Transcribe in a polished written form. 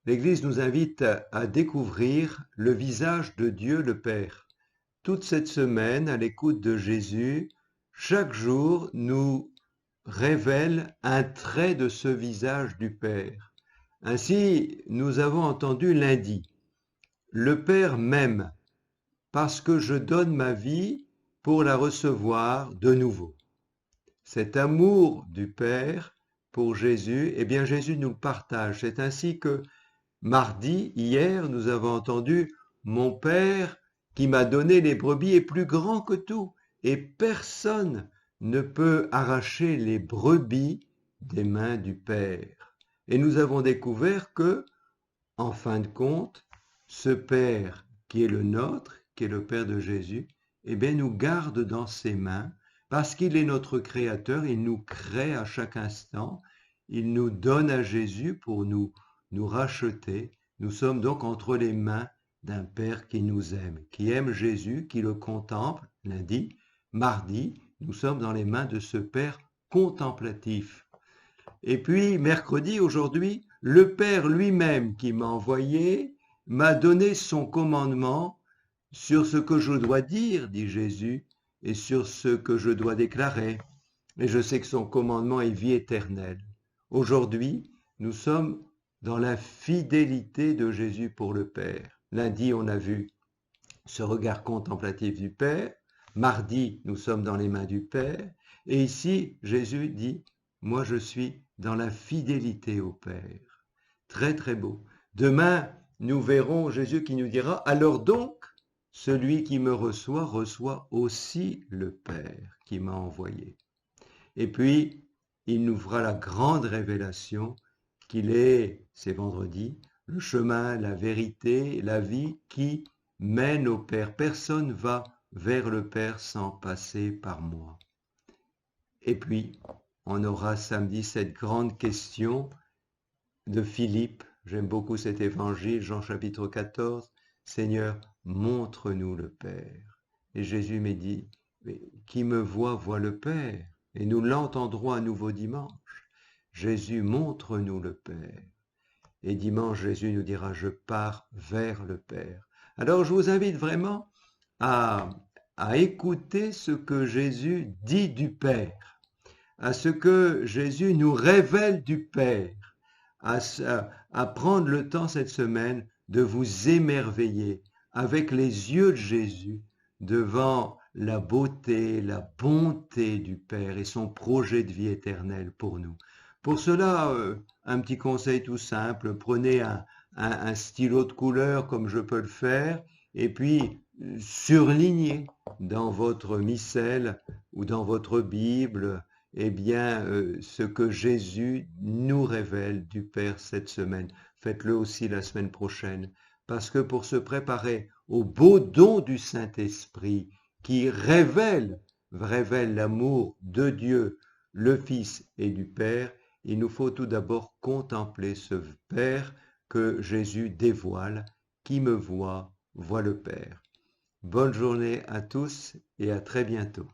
L'Église nous invite à découvrir le visage de Dieu le Père. Toute cette semaine, à l'écoute de Jésus, chaque jour nous révèle un trait de ce visage du Père. Ainsi, nous avons entendu lundi, le Père m'aime parce que je donne ma vie pour la recevoir de nouveau. Cet amour du Père pour Jésus, eh bien Jésus nous le partage. C'est ainsi que mardi, hier, nous avons entendu mon Père qui m'a donné les brebis est plus grand que tout et personne ne peut arracher les brebis des mains du Père. Et nous avons découvert que, en fin de compte, ce Père qui est le nôtre, qui est le Père de Jésus, eh bien nous garde dans ses mains parce qu'il est notre Créateur, il nous crée à chaque instant, il nous donne à Jésus pour nous racheter. Nous sommes donc entre les mains d'un Père qui nous aime, qui aime Jésus, qui le contemple, lundi. Mardi, nous sommes dans les mains de ce Père contemplatif. Et puis, mercredi, aujourd'hui, le Père lui-même qui m'a envoyé m'a donné son commandement sur ce que je dois dire, dit Jésus, et sur ce que je dois déclarer. Et je sais que son commandement est vie éternelle. Aujourd'hui, nous sommes dans la fidélité de Jésus pour le Père. Lundi, on a vu ce regard contemplatif du Père. Mardi, nous sommes dans les mains du Père. Et ici, Jésus dit, moi je suis dans la fidélité au Père. Très très beau. Demain, nous verrons Jésus qui nous dira, alors donc, celui qui me reçoit aussi le Père qui m'a envoyé. Et puis, il nous fera la grande révélation qu'il est, c'est vendredi, le chemin, la vérité, la vie qui mène au Père. Personne va vers le Père sans passer par moi. Et puis, on aura samedi cette grande question de Philippe. J'aime beaucoup cet évangile, Jean chapitre 14. Seigneur, montre-nous le Père. Et Jésus m'a dit, qui me voit, voit le Père. Et nous l'entendrons à nouveau dimanche. Jésus, montre-nous le Père. Et dimanche, Jésus nous dira, je pars vers le Père. Alors, je vous invite vraiment à, à écouter ce que Jésus dit du Père, à ce que Jésus nous révèle du Père, à prendre le temps cette semaine de vous émerveiller avec les yeux de Jésus devant la beauté, la bonté du Père et son projet de vie éternelle pour nous. Pour cela, un petit conseil tout simple, prenez un stylo de couleur comme je peux le faire et puis surlignez dans votre missel ou dans votre Bible eh bien, ce que Jésus nous révèle du Père cette semaine. Faites-le aussi la semaine prochaine, parce que pour se préparer au beau don du Saint-Esprit qui révèle l'amour de Dieu, le Fils et du Père, il nous faut tout d'abord contempler ce Père que Jésus dévoile. Qui me voit, voit le Père. Bonne journée à tous et à très bientôt.